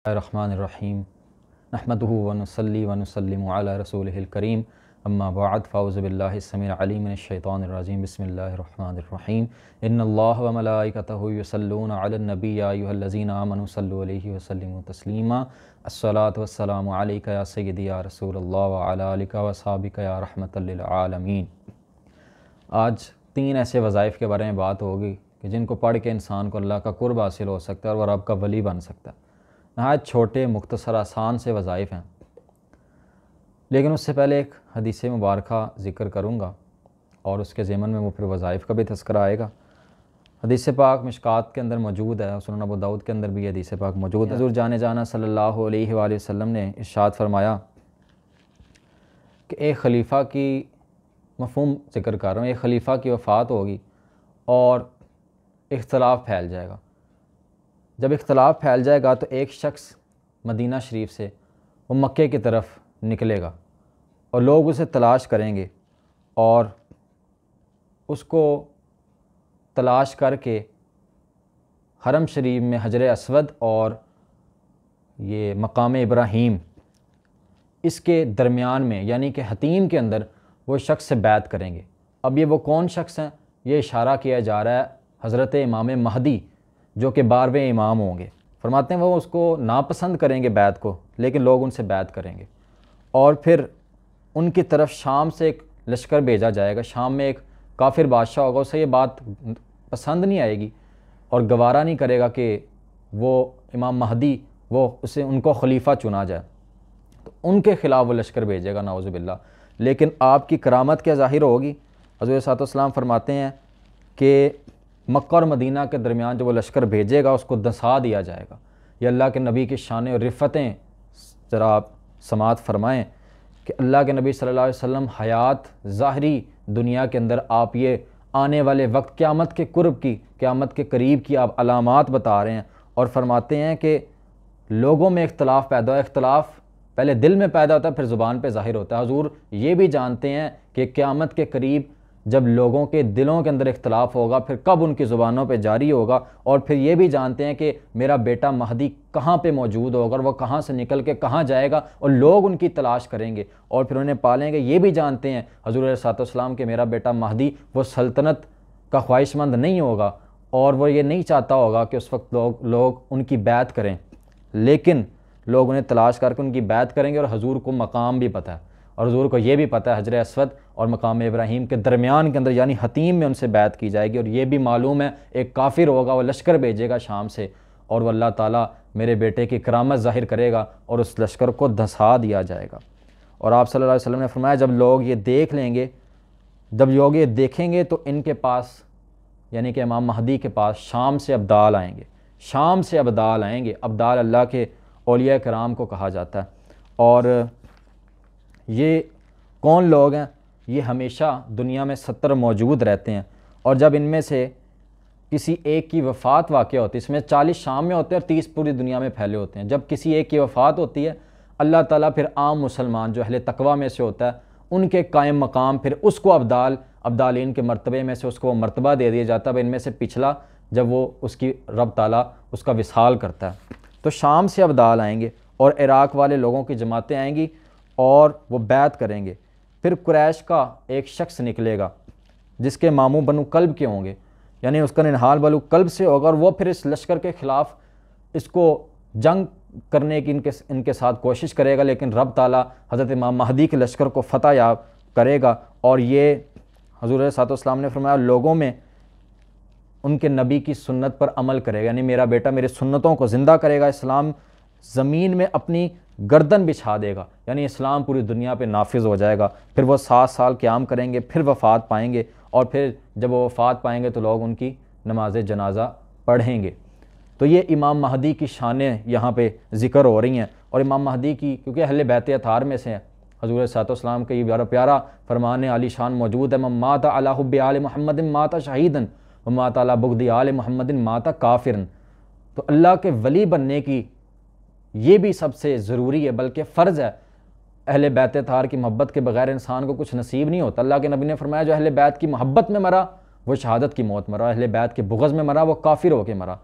الرحمن نحمده ونصلي ونسلم على رسوله الكريم اما بعد فاعوذ بالله السميع العليم من الشيطان الرجيم بسم الله الرحمن الرحيم ان الله وملائكته يصلون على النبي يا ايها الذين آمنوا صلوا عليه وسلموا تسليما الصلاة والسلام عليك يا سيدي يا رسول الله وعلى آلك وصحبك يا رحمة للعالمين۔ آج 3 ایسے وظائف کے بارے میں بات ہوگی کہ جن کو پڑھ کے انسان کو اللہ کا قرب حاصل ہو سکتا ہے اور رب کا ولی بن سکتا ہے۔ نہایت چھوٹے مختصر آسان سے وظائف ہیں، لیکن اس سے پہلے ایک حدیث مبارکہ ذکر کروں گا اور اس کے ضمن میں وہ پھر وظائف کا بھی تذکرہ آئے گا۔ حدیث پاک مشکات کے اندر موجود ہے، سنن ابو داؤد کے اندر بھی حدیث پاک موجود ہے۔ حضور جانے جانا صلی اللہ علیہ وآلہ وسلم نے ارشاد فرمایا کہ ایک خلیفہ کی مفہوم ذکر کر رہا ہوں، ایک خلیفہ کی وفات ہوگی اور اختلاف پھیل جائے گا۔ جب اختلاف پھیل جائے گا تو ایک شخص مدینہ شریف سے وہ مکے کی طرف نکلے گا اور لوگ اسے تلاش کریں گے اور اس کو تلاش کر کے حرم شریف میں حجر اسود اور یہ مقام ابراہیم اس کے درمیان میں یعنی کہ حتیم کے اندر وہ شخص سے بیعت کریں گے۔ اب یہ وہ کون شخص ہیں؟ یہ اشارہ کیا جا رہا ہے حضرت امام مہدی جو کہ 12ویں امام ہوں گے۔ فرماتے ہیں وہ اس کو ناپسند کریں گے بیعت کو، لیکن لوگ ان سے بیعت کریں گے اور پھر ان کی طرف شام سے ایک لشکر بھیجا جائے گا۔ شام میں ایک کافر بادشاہ ہوگا، اسے یہ بات پسند نہیں آئے گی اور گوارا نہیں کرے گا کہ وہ امام مہدی ان کو خلیفہ چنا جائے، تو ان کے خلاف وہ لشکر بھیجے گا نعوذ باللہ۔ لیکن آپ کی کرامت کیا ظاہر ہوگی؟ حضور صلی اللہ علیہ وسلم فرماتے ہیں کہ مکہ اور مدینہ کے درمیان جو وہ لشکر بھیجے گا اس کو دھنسا دیا جائے گا۔ یہ اللہ کے نبی کی شان اور رفتیں ذرا آپ سماعت فرمائیں کہ اللہ کے نبی صلی اللہ علیہ وسلم حیات ظاہری دنیا کے اندر آپ یہ آنے والے وقت قیامت کے قرب کی، قیامت کے قریب کی آپ علامات بتا رہے ہیں اور فرماتے ہیں کہ لوگوں میں اختلاف پیدا ہو، اختلاف پہلے دل میں پیدا ہوتا ہے پھر زبان پہ ظاہر ہوتا ہے۔ حضور یہ بھی جانتے ہیں کہ قیامت کے قریب جب لوگوں کے دلوں کے اندر اختلاف ہوگا پھر کب ان کی زبانوں پہ جاری ہوگا، اور پھر یہ بھی جانتے ہیں کہ میرا بیٹا مہدی کہاں پہ موجود ہوگا اور وہ کہاں سے نکل کے کہاں جائے گا اور لوگ ان کی تلاش کریں گے اور پھر انہیں پالیں گے۔ یہ بھی جانتے ہیں حضور علیہ السلام کہ میرا بیٹا مہدی وہ سلطنت کا خواہش مند نہیں ہوگا اور وہ یہ نہیں چاہتا ہوگا کہ اس وقت لوگ ان کی بیعت کریں، لیکن لوگ انہیں تلاش کر کے ان کی بیعت کریں گے۔ اور حضور کو مقام بھی پتہ ہے اور حضور کو یہ بھی پتہ ہے حجر اسود اور مقام ابراہیم کے درمیان کے اندر یعنی حتیم میں ان سے بیعت کی جائے گی، اور یہ بھی معلوم ہے ایک کافر ہوگا وہ لشکر بھیجے گا شام سے اور وہ اللہ تعالیٰ میرے بیٹے کی کرامت ظاہر کرے گا اور اس لشکر کو دھنسا دیا جائے گا۔ اور آپ صلی اللہ علیہ وسلم نے فرمایا جب لوگ یہ دیکھ لیں گے، جب لوگ یہ دیکھیں گے تو ان کے پاس یعنی کہ امام مہدی کے پاس شام سے ابدال آئیں گے، شام سے ابدال آئیں گے۔ ابدال اللہ کے اولیاء کرام کو کہا جاتا ہے، اور یہ کون لوگ ہیں؟ یہ ہمیشہ دنیا میں 70 موجود رہتے ہیں، اور جب ان میں سے کسی ایک کی وفات واقع ہوتی ہے، اس میں 40 شام میں ہوتے ہیں اور 30 پوری دنیا میں پھیلے ہوتے ہیں، جب کسی ایک کی وفات ہوتی ہے اللہ تعالیٰ پھر عام مسلمان جو اہل تقویٰ میں سے ہوتا ہے ان کے قائم مقام پھر اس کو ابدالین کے مرتبے میں سے اس کو وہ مرتبہ دے دیا جاتا ہے ان میں سے پچھلا، جب وہ اس کی رب تعالیٰ اس کا وصال کرتا ہے۔ تو شام سے ابدال آئیں گے اور عراق والے لوگوں کی جماعتیں آئیں گی اور وہ بیعت کریں گے۔ پھر قریش کا ایک شخص نکلے گا جس کے ماموں بنو کلب کے ہوں گے، یعنی اس کا ننہال بنو کلب سے ہوگا، اور وہ پھر اس لشکر کے خلاف اس کو جنگ کرنے کی ان کے ساتھ کوشش کرے گا، لیکن رب تعالیٰ حضرت امام مہدی کے لشکر کو فتح یاب کرے گا، اور یہ حضور صلی اللہ علیہ وسلم نے فرمایا لوگوں میں ان کے نبی کی سنت پر عمل کرے گا، یعنی میرا بیٹا میری سنتوں کو زندہ کرے گا، اسلام زمین میں اپنی گردن بچھا دے گا، یعنی اسلام پوری دنیا پہ نافذ ہو جائے گا۔ پھر وہ 7 سال قیام کریں گے، پھر وفات پائیں گے، اور پھر جب وہ وفات پائیں گے تو لوگ ان کی نماز جنازہ پڑھیں گے۔ تو یہ امام مہدی کی شانیں یہاں پہ ذکر ہو رہی ہیں، اور امام مہدی کی کیونکہ اہل بیت اطہار میں سے ہیں، حضور صلی اللہ علیہ وسلم کا یہ بڑا پیارا فرمان عالی شان موجود ہے، من مات علی حب آل محمد مات شہیدا ومات علی بغض آل محمد مات کافرا۔ تو اللہ کے ولی بننے کی یہ بھی سب سے ضروری ہے، بلکہ فرض ہے۔ اہل بیت اطہار کی محبت کے بغیر انسان کو کچھ نصیب نہیں ہوتا۔ اللہ کے نبی نے فرمایا جو اہل بیت کی محبت میں مرا وہ شہادت کی موت مرا، اہل بیت کے بغض میں مرا وہ کافر ہو کے مرا۔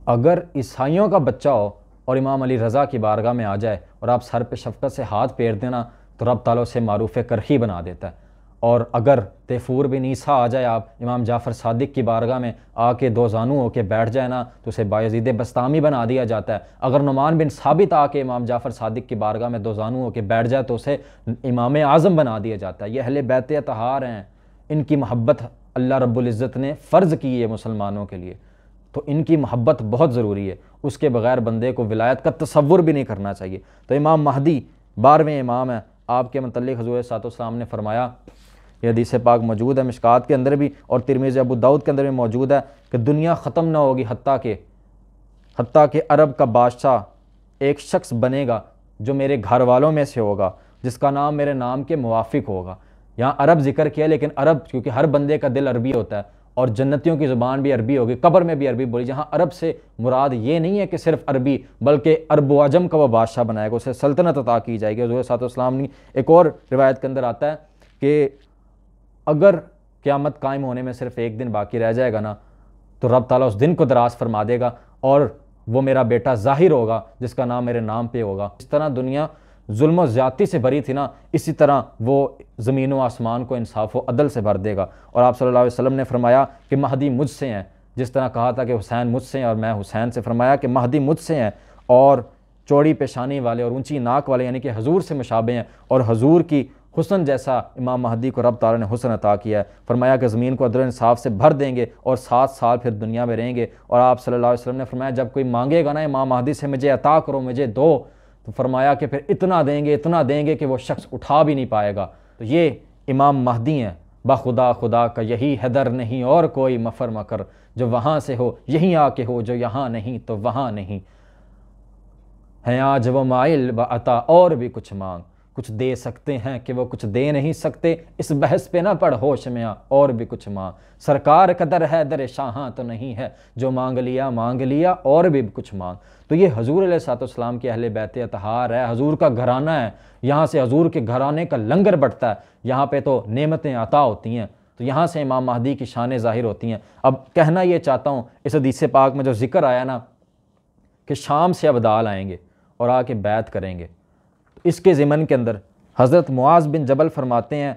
اگر عیسائیوں کا بچہ ہو اور امام علی رضا کی بارگاہ میں آ جائے اور آپ سر پہ شفقت سے ہاتھ پھیر دینا تو رب تعالیٰ اسے معروف کرخی بنا دیتا ہے۔ اور اگر تیفور بن عیسیٰ آ جائے، آپ امام جعفر صادق کی بارگاہ میں آ کے دو زانو ہو کے بیٹھ جائے نا تو اسے بایزید بسطامی بنا دیا جاتا ہے۔ اگر نعمان بن ثابت آ کے امام جعفر صادق کی بارگاہ میں دو زانو ہو کے بیٹھ جائے تو اسے امام اعظم بنا دیا جاتا ہے۔ یہ اہل بیت اطہار ہیں، ان کی محبت اللہ رب العزت نے فرض کی ہے مسلمانوں کے لیے، تو ان کی محبت بہت ضروری ہے، اس کے بغیر بندے کو ولایت کا تصور بھی نہیں کرنا چاہیے۔ تو امام مہدی 12ویں امام ہیں، آپ کے متعلق حضور صلی اللہ علیہ وسلم نے فرمایا، یہ حدیث پاک موجود ہے مشکات کے اندر بھی اور ترمذی ابو داؤد کے اندر بھی موجود ہے کہ دنیا ختم نہ ہوگی حتیٰ کہ عرب کا بادشاہ ایک شخص بنے گا جو میرے گھر والوں میں سے ہوگا، جس کا نام میرے نام کے موافق ہوگا۔ یہاں عرب ذکر کیا، لیکن عرب کیونکہ ہر بندے کا دل عربی ہوتا ہے اور جنتیوں کی زبان بھی عربی ہوگی، قبر میں بھی عربی بولی، جہاں عرب سے مراد یہ نہیں ہے کہ صرف عربی بلکہ عرب و عجم کا وہ بادشاہ بنائے گا، اسے سلطنت عطا کی جائے گی۔ حضور صلی اللہ علیہ وسلم نے ایک اور روایت کے اندر آتا ہے کہ اگر قیامت قائم ہونے میں صرف ایک دن باقی رہ جائے گا نا تو رب تعالیٰ اس دن کو دراز فرما دے گا اور وہ میرا بیٹا ظاہر ہوگا جس کا نام میرے نام پہ ہوگا۔ اس طرح دنیا ظلم و زیادتی سے بھری تھی نا، اسی طرح وہ زمین و آسمان کو انصاف و عدل سے بھر دے گا۔ اور آپ صلی اللہ علیہ وسلم نے فرمایا کہ مہدی مجھ سے ہیں، جس طرح کہا تھا کہ حسین مجھ سے ہیں اور میں حسین سے، فرمایا کہ مہدی مجھ سے ہیں اور چوڑی پیشانی والے اور اونچی ناک والے، یعنی کہ حضور سے مشابہ ہیں، اور حضور کی حسن جیسا امام مہدی کو رب تعالیٰ نے حسن عطا کیا ہے۔ فرمایا کہ زمین کو عدل و انصاف سے بھر دیں گے اور 7 سال پھر دنیا میں رہیں گے۔ اور آپ صلی اللہ علیہ وسلم نے فرمایا جب کوئی مانگے گا نا امام مہدی سے مجھے عطا کرو، مجھے دو، تو فرمایا کہ پھر اتنا دیں گے کہ وہ شخص اٹھا بھی نہیں پائے گا۔ تو یہ امام مہدی ہیں، بخدا خدا کا یہی حیدر نہیں اور کوئی مفر مکر، جو وہاں سے ہو یہیں آ کے ہو، جو یہاں نہیں تو وہاں نہیں، ہیں آج وہ مائل بعطا اور بھی کچھ مانگ، کچھ دے سکتے ہیں کہ وہ کچھ دے نہیں سکتے، اس بحث پہ نہ پڑ ہوش میں آ اور بھی کچھ مانگ، سرکار قدر ہے در شاہاں تو نہیں ہے، جو مانگ لیا اور بھی کچھ مانگ۔ تو یہ حضور علیہ الصلوۃ والسلام کے اہل بیت اطہار ہے، حضور کا گھرانہ ہے، یہاں سے حضور کے گھرانے کا لنگر بٹتا ہے، یہاں پہ تو نعمتیں عطا ہوتی ہیں، تو یہاں سے امام مہدی کی شانیں ظاہر ہوتی ہیں۔ اب کہنا یہ چاہتا ہوں اس حدیث پاک میں جو ذکر آیا نا کہ شام سے ابدال آئیں گے اور آ کے بیعت کریں گے، اس کے ضمن کے اندر حضرت معاذ بن جبل فرماتے ہیں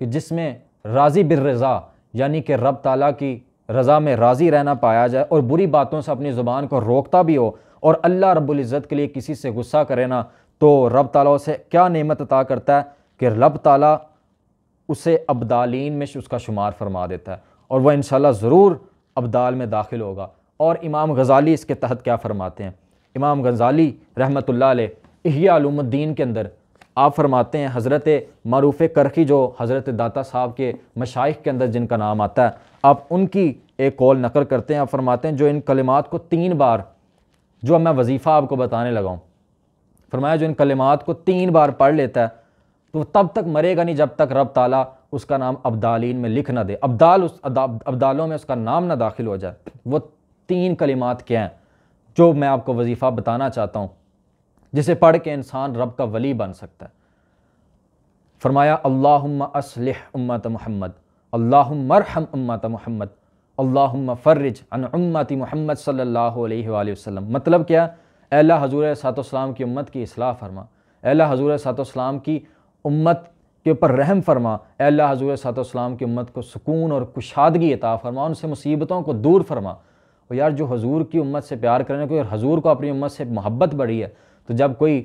کہ جس میں راضی بالرضا، یعنی کہ رب تعالیٰ کی رضا میں راضی رہنا پایا جائے اور بری باتوں سے اپنی زبان کو روکتا بھی ہو، اور اللہ رب العزت کے لیے کسی سے غصہ کرے نا تو رب تعالیٰ اسے کیا نعمت عطا کرتا ہے کہ رب تعالیٰ اسے ابدالین میں اس کا شمار فرما دیتا ہے اور وہ انشاءاللہ ضرور ابدال میں داخل ہوگا۔ اور امام غزالی اس کے تحت کیا فرماتے ہیں؟ امام غزالی رحمۃ اللہ علیہ احیاء علوم الدین کے اندر آپ فرماتے ہیں، حضرت معروف کرخی جو حضرت داتا صاحب کے مشائخ کے اندر جن کا نام آتا ہے، آپ ان کی ایک قول نقل کرتے ہیں، آپ فرماتے ہیں جو ان کلمات کو 3 بار، جو اب میں وظیفہ آپ کو بتانے لگا ہوں، فرمایا جو ان کلمات کو 3 بار پڑھ لیتا ہے تو تب تک مرے گا نہیں جب تک رب تعالیٰ اس کا نام ابدالین میں لکھ نہ دے، ابدالوں میں اس کا نام نہ داخل ہو جائے۔ وہ 3 کلمات کیا ہیں جو میں آپ کو وظیفہ بتانا چاہتا ہوں، جسے پڑھ کے انسان رب کا ولی بن سکتا ہے۔ فرمایا اللہم اصلح امت محمد، اللہم ارحم امت محمد، اللہم فرج عن امت محمد صلی اللہ علیہ وآلہ وسلم۔ مطلب کیا؟ اے اللہ حضور علیہ الصلوۃ والسلام کی امت کی اصلاح فرما، اے اللہ حضور علیہ الصلوۃ والسلام کی امت کے اوپر رحم فرما، اے اللہ حضور علیہ الصلوۃ والسلام کی امت کو سکون اور کشادگی عطا فرما، ان سے مصیبتوں کو دور فرما۔ اور یار جو حضور کی امت سے پیار کرنے کو اور حضور کو اپنی امت سے محبت بڑھی ہے، تو جب کوئی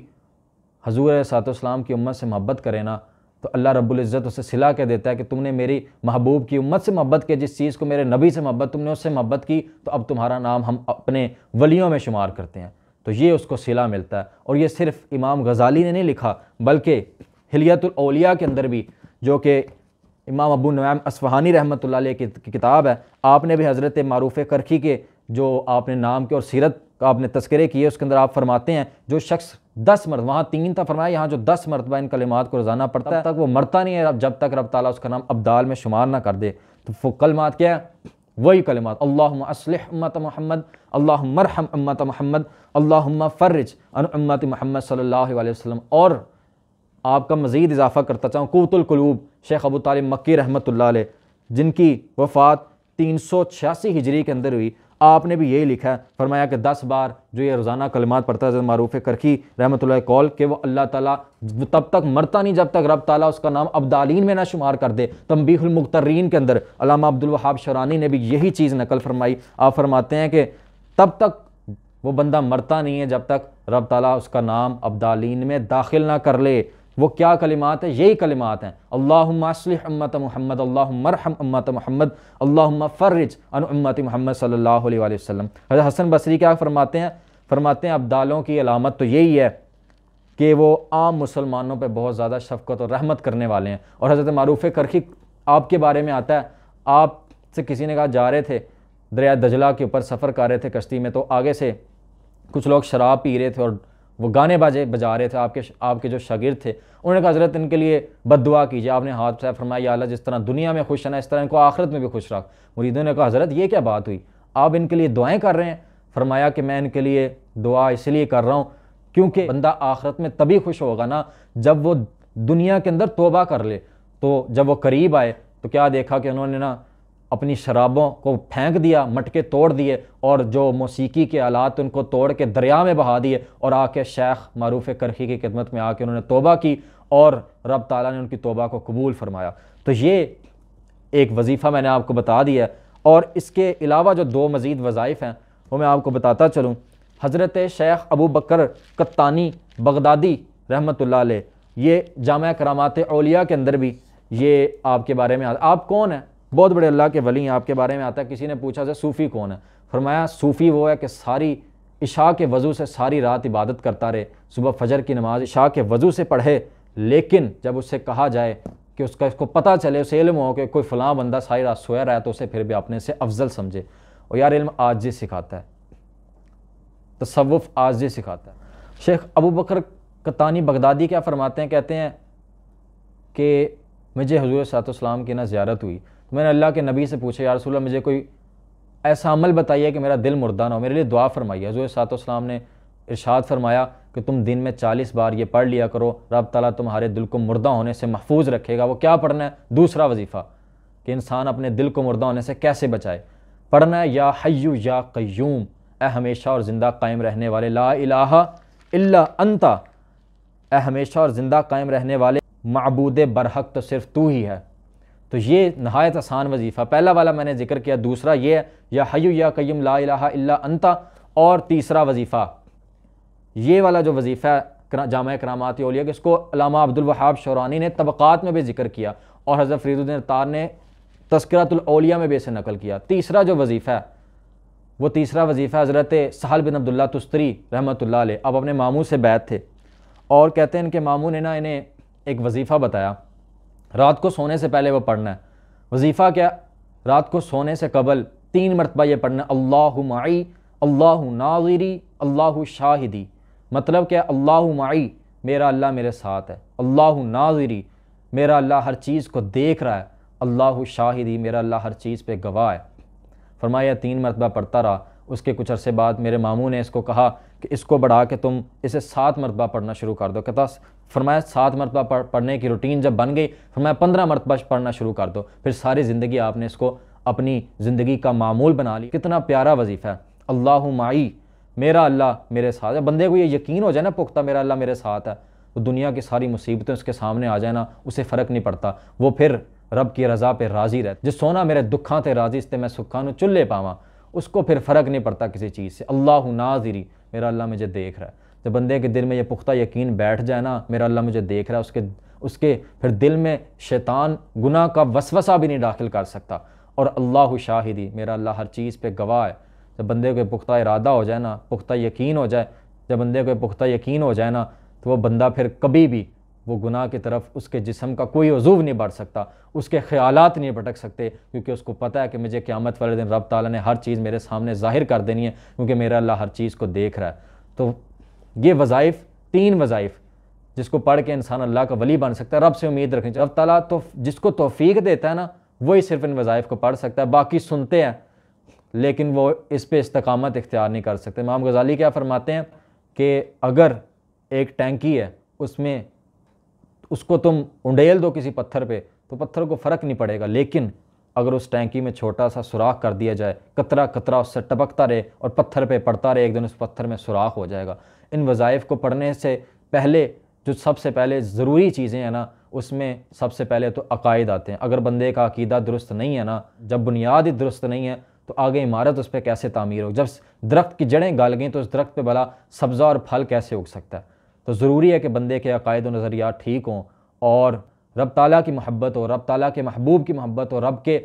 حضور علیہ الصلوۃ والسلام کی امت سے محبت کرے نا تو اللہ رب العزت اسے صلہ کہہ دیتا ہے کہ تم نے میری محبوب کی امت سے محبت کی، جس چیز کو میرے نبی سے محبت تم نے اس سے محبت کی، تو اب تمہارا نام ہم اپنے ولیوں میں شمار کرتے ہیں، تو یہ اس کو صلہ ملتا ہے۔ اور یہ صرف امام غزالی نے نہیں لکھا بلکہ حلیۃ الاولیاء کے اندر بھی، جو کہ امام ابو نعیم اصفہانی رحمۃ اللہ علیہ کی کتاب ہے، آپ نے بھی حضرت معروف کرخی کے جو آپ نے نام کے اور سیرت کا آپ نے تذکرے کیے، اس کے اندر آپ فرماتے ہیں جو شخص 10 مرتبہ، وہاں 3 تھا فرمایا، یہاں جو 10 مرتبہ ان کلمات کو روزانہ پڑھتا ہے تب تک وہ مرتا نہیں ہے جب تک رب تعالیٰ اس کا نام ابدال میں شمار نہ کر دے۔ تو وہ کلمات کیا ہے؟ وہی کلمات، اللہم اصلح امت محمد، اللہم ارحم امت محمد، اللہم فرج عن امت محمد صلی اللہ علیہ وسلم۔ اور آپ کا مزید اضافہ کرتا چاہوں، قوت القلوب شیخ ابو طالب مکی رحمۃ اللہ علیہ، جن کی وفات 386 ہجری کے اندر ہوئی، آپ نے بھی یہی لکھا ہے، فرمایا کہ 10 بار جو یہ روزانہ کلمات پڑھتا ہے حضرت معروف کرخی رحمۃ اللہ قول کہ وہ اللہ تعالیٰ تب تک مرتا نہیں جب تک رب تعالیٰ اس کا نام ابدالین میں نہ شمار کر دے۔ تنبیہ المغترین کے اندر علامہ عبدالوہاب شرانی نے بھی یہی چیز نقل فرمائی۔ آپ فرماتے ہیں کہ تب تک وہ بندہ مرتا نہیں ہے جب تک رب تعالیٰ اس کا نام ابدالین میں داخل نہ کر لے۔ وہ کیا کلمات ہیں؟ یہی کلمات ہیں، اللہم اصلح امت محمد، اللہم ارحم امت محمد، اللہم فرج عن امت محمد صلی اللہ علیہ وآلہ وسلم۔ حضرت حسن بصری کیا فرماتے ہیں؟ فرماتے ہیں ابدالوں کی علامت تو یہی ہے کہ وہ عام مسلمانوں پہ بہت زیادہ شفقت اور رحمت کرنے والے ہیں۔ اور حضرت معروف کرخی آپ کے بارے میں آتا ہے، آپ سے کسی نے کہا جا رہے تھے دریا دجلہ کے اوپر سفر کر رہے تھے کشتی میں، تو آگے سے کچھ لوگ شراب پی رہے تھے اور وہ گانے بجا رہے تھے، آپ کے جو شاگرد تھے، انہوں نے کہا حضرت ان کے لیے بد دعا کیجیے۔ آپ نے ہاتھ اٹھایا، فرمایا یا اللہ جس طرح دنیا میں خوش ہیں اس طرح ان کو آخرت میں بھی خوش رکھ۔ مریدوں نے کہا حضرت یہ کیا بات ہوئی، آپ ان کے لیے دعائیں کر رہے ہیں؟ فرمایا کہ میں ان کے لیے دعا اس لیے کر رہا ہوں کیونکہ بندہ آخرت میں تبھی خوش ہوگا نا جب وہ دنیا کے اندر توبہ کر لے۔ تو جب وہ قریب آئے تو کیا دیکھا کہ انہوں نے نا اپنی شرابوں کو پھینک دیا، مٹکے توڑ دیے اور جو موسیقی کے آلات ان کو توڑ کے دریا میں بہا دیے، اور آ کے شیخ معروف کرخی کی خدمت میں آ کے انہوں نے توبہ کی اور رب تعالیٰ نے ان کی توبہ کو قبول فرمایا۔ تو یہ ایک وظیفہ میں نے آپ کو بتا دیا ہے، اور اس کے علاوہ جو 2 مزید وظائف ہیں وہ میں آپ کو بتاتا چلوں۔ حضرت شیخ ابو بکر قطانی بغدادی رحمۃ اللہ علیہ، یہ جامع کرامات اولیاء کے اندر بھی یہ آپ کے بارے میں آپ کون ہیں؟ بہت بڑے اللہ کے ولی ہیں، آپ کے بارے میں آتا ہے۔ کسی نے پوچھا سے صوفی کون ہے؟ فرمایا صوفی وہ ہے کہ ساری عشاء کے وضو سے ساری رات عبادت کرتا رہے، صبح فجر کی نماز عشاء کے وضو سے پڑھے، لیکن جب اس سے کہا جائے کہ اس کو پتہ چلے، اسے علم ہو کہ کوئی فلاں بندہ ساری رات سویا رہا ہے تو اسے پھر بھی اپنے سے افضل سمجھے۔ اور یار علم عاجزی سکھاتا ہے، تصوف عاجزی سکھاتا ہے۔ شیخ ابو بکر قطانی بغدادی کیا فرماتے ہیں؟ کہتے ہیں کہ مجھے حضور صلی اللہ علیہ وسلم کی نا زیارت ہوئی، میں نے اللہ کے نبی سے پوچھا یا رسول اللہ مجھے کوئی ایسا عمل بتائیے کہ میرا دل مردہ نہ ہو، میرے لیے دعا فرمائیے۔ حضور صلی اللہ علیہ وسلم نے ارشاد فرمایا کہ تم دن میں 40 بار یہ پڑھ لیا کرو، رب تعالیٰ تمہارے دل کو مردہ ہونے سے محفوظ رکھے گا۔ وہ کیا پڑھنا ہے؟ دوسرا وظیفہ کہ انسان اپنے دل کو مردہ ہونے سے کیسے بچائے۔ پڑھنا ہے یا حیو یا قیوم، اے ہمیشہ اور زندہ قائم رہنے والے، لا الہ الا انت، اے ہمیشہ اور زندہ قائم رہنے والے، معبود برحق تو صرف تو ہی ہے۔ تو یہ نہایت آسان وظیفہ، پہلا والا میں نے ذکر کیا، دوسرا یہ ہے یا حیو یا قیوم لا الہ الا انت، اور تیسرا وظیفہ یہ والا جو وظیفہ ہے جامع کرامات اولیاء، اس کو علامہ عبدالوہاب شرانی نے طبقات میں بھی ذکر کیا اور حضرت فرید الدین عطار نے تذکرۃ الاولیاء میں بھی اسے نقل کیا۔ تیسرا جو وظیفہ ہے وہ تیسرا وظیفہ حضرت سہل بن عبداللہ تستری رحمۃ اللہ علیہ، اب اپنے ماموں سے بیعت تھے اور کہتے ہیں ان کے ماموں نے نا انہیں ایک وظیفہ بتایا، رات کو سونے سے پہلے وہ پڑھنا ہے۔ وظیفہ کیا؟ رات کو سونے سے قبل 3 مرتبہ یہ پڑھنا ہے، اللہ معی، اللہ ناظری، اللہ شاہدی۔ مطلب کیا؟ اللہ معی، میرا اللہ میرے ساتھ ہے، اللہ ناظری، میرا اللہ ہر چیز کو دیکھ رہا ہے، اللہ شاہدی، میرا اللہ ہر چیز پہ گواہ ہے۔ فرمایا 3 مرتبہ پڑھتا رہا، اس کے کچھ عرصے بعد میرے ماموں نے اس کو کہا کہ اس کو بڑھا کے تم اسے 7 مرتبہ پڑھنا شروع کر دو۔ کہتا فرمایا 7 مرتبہ پڑھنے کی روٹین جب بن گئی، فرمایا 15 مرتبہ پڑھنا شروع کر دو، پھر ساری زندگی آپ نے اس کو اپنی زندگی کا معمول بنا لی۔ کتنا پیارا وظیفہ ہے، اللہ معی، میرا اللہ میرے ساتھ ہے۔ بندے کو یہ یقین ہو جائے نا پختہ میرا اللہ میرے ساتھ ہے، تو دنیا کی ساری مصیبتیں اس کے سامنے آ جائیں نا، اسے فرق نہیں پڑتا، وہ پھر رب کی رضا پہ راضی رہتا۔ جس سونا میرے دکھاں تے راضی اس تے میں سکھاں نو چلے پاواں، اس کو پھر فرق نہیں پڑتا کسی چیز سے۔ اللہ ناظری، میرا اللہ مجھے دیکھ رہا ہے۔ جب بندے کے دل میں یہ پختہ یقین بیٹھ جائے نا میرا اللہ مجھے دیکھ رہا ہے، اس کے پھر دل میں شیطان گناہ کا وسوسہ بھی نہیں داخل کر سکتا۔ اور اللہ شاہدی، میرا اللہ ہر چیز پہ گواہ ہے۔ جب بندے کو پختہ ارادہ ہو جائے نا، پختہ یقین ہو جائے، جب بندے کو پختہ یقین ہو جائے نا، تو وہ بندہ پھر کبھی بھی وہ گناہ کی طرف اس کے جسم کا کوئی عضو نہیں بڑھ سکتا، اس کے خیالات نہیں بھٹک سکتے، کیونکہ اس کو پتہ ہے کہ مجھے قیامت والے دن رب تعالیٰ نے ہر چیز میرے سامنے ظاہر کر دینی ہے، کیونکہ میرا اللہ ہر چیز کو دیکھ رہا ہے۔ تو یہ وظائف، 3 وظائف جس کو پڑھ کے انسان اللہ کا ولی بن سکتا ہے۔ رب سے امید رکھنی چاہیے، رب تعالیٰ تو جس کو توفیق دیتا ہے نا وہی صرف ان وظائف کو پڑھ سکتا ہے، باقی سنتے ہیں لیکن وہ اس پہ استقامت اختیار نہیں کر سکتے۔ امام غزالی کیا فرماتے ہیں کہ اگر ایک ٹینکی ہے، اس میں اس کو تم انڈیل دو کسی پتھر پہ تو پتھر کو فرق نہیں پڑے گا، لیکن اگر اس ٹینکی میں چھوٹا سا سوراخ کر دیا جائے، قطرہ قطرہ اس سے ٹپکتا رہے اور پتھر پہ پڑتا رہے، ایک دن اس پتھر میں سوراخ ہو جائے گا۔ ان وظائف کو پڑھنے سے پہلے جو سب سے پہلے ضروری چیزیں ہیں نا، اس میں سب سے پہلے تو عقائد آتے ہیں۔ اگر بندے کا عقیدہ درست نہیں ہے نا، جب بنیاد ہی درست نہیں ہے تو آگے عمارت اس پہ کیسے تعمیر ہو؟ جب درخت کی جڑیں گل گئیں تو اس درخت پہ بھلا سبزہ اور پھل کیسے اگ سکتا ہے؟ تو ضروری ہے کہ بندے کے عقائد و نظریات ٹھیک ہوں اور رب تعالیٰ کی محبت ہو، رب تعالیٰ کے محبوب کی محبت ہو، رب کے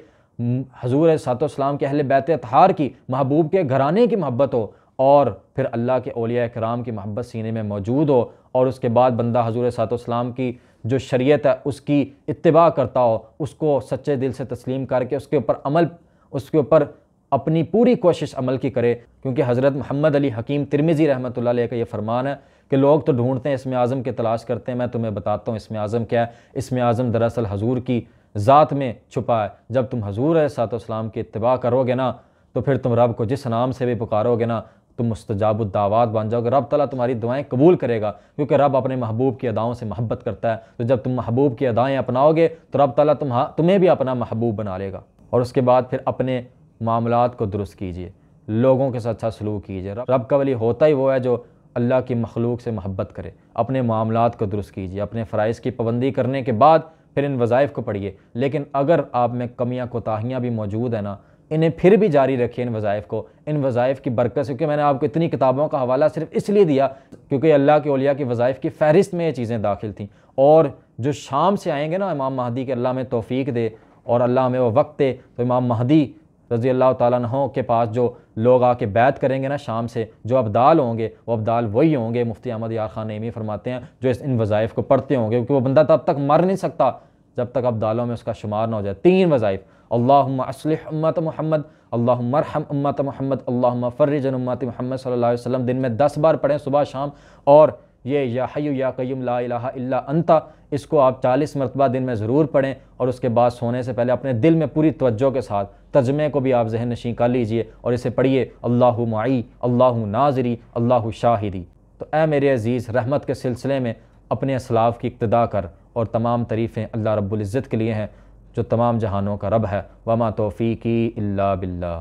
حضور علیہ الصلوۃ والسلام کے اہل بیت اطہار کی، محبوب کے گھرانے کی محبت ہو، اور پھر اللہ کے اولیاء کرام کی محبت سینے میں موجود ہو، اور اس کے بعد بندہ حضور علیہ الصلوۃ والسلام کی جو شریعت ہے اس کی اتباع کرتا ہو، اس کو سچے دل سے تسلیم کر کے اس کے اوپر اپنی پوری کوشش عمل کی کرے۔ کیونکہ حضرت محمد علی حکیم ترمذی رحمۃ اللہ علیہ کا یہ فرمان ہے کہ لوگ تو ڈھونڈتے ہیں اسم اعظم کی تلاش کرتے ہیں، میں تمہیں بتاتا ہوں اسم اعظم کیا ہے۔ اسم اعظم دراصل حضور کی ذات میں چھپا ہے۔ جب تم حضور علیہ الصلوۃ والسلام کی اتباع کرو گے نا تو پھر تم رب کو جس نام سے بھی پکارو گے نا تم مستجاب الدعوات بن جاؤ گے، رب تعالیٰ تمہاری دعائیں قبول کرے گا، کیونکہ رب اپنے محبوب کی اداؤں سے محبت کرتا ہے۔ تو جب تم محبوب کی ادائیں اپناؤ گے تو رب تعالیٰ تمہیں بھی اپنا محبوب بنا لے گا۔ اور اس کے بعد پھر اپنے معاملات کو درست کیجئے، لوگوں کے ساتھ اچھا سلوک کیجئے۔ رب کا ولی ہوتا ہی وہ ہے جو اللہ کی مخلوق سے محبت کرے۔ اپنے معاملات کو درست کیجئے، اپنے فرائض کی پابندی کرنے کے بعد پھر ان وظائف کو پڑھیے۔ لیکن اگر آپ میں کمیاں کوتاہیاں بھی موجود ہیں نا، انہیں پھر بھی جاری رکھیں ان وظائف کو، ان وظائف کی برکت سے۔ کیونکہ میں نے آپ کو اتنی کتابوں کا حوالہ صرف اس لیے دیا کیونکہ اللہ کے اولیاء کی وظائف کی فہرست میں یہ چیزیں داخل تھیں۔ اور جو شام سے آئیں گے نا امام مہدی کے، اللہ ہمیں توفیق دے اور اللہ ہمیں وہ وقت دے، تو امام مہدی رضی اللہ تعالیٰ عنہ کے پاس جو لوگ آ کے بیعت کریں گے نا شام سے، جو ابدال ہوں گے وہ ابدال وہی ہوں گے، مفتی احمد یار خان نعیمی فرماتے ہیں، جو ان وظائف کو پڑھتے ہوں گے، کیونکہ وہ بندہ تب تک مر نہیں سکتا جب تک ابدالوں میں اس کا شمار نہ ہو جائے۔ 3 وظائف، اللہم اصلح امت محمد، اللہم ارحم امت محمد، اللہم فرج عن امت محمد صلی اللہ علیہ وسلم، دن میں 10 بار پڑھیں صبح شام۔ اور یہ یا حی یا قیوم لا الہ الا انت، اس کو آپ 40 مرتبہ دن میں ضرور پڑھیں، اور اس کے بعد سونے سے پہلے اپنے دل میں پوری توجہ کے ساتھ ترجمے کو بھی آپ ذہن نشین کر لیجئے اور اسے پڑھیے، اللہ معی، اللہ ناظری، اللہ شاہدی۔ تو اے میرے عزیز، رحمت کے سلسلے میں اپنے اسلاف کی اقتداء کر، اور تمام تعریفیں اللہ رب العزت کے لیے ہیں جو تمام جہانوں کا رب ہے۔ وما توفیقی الا باللہ۔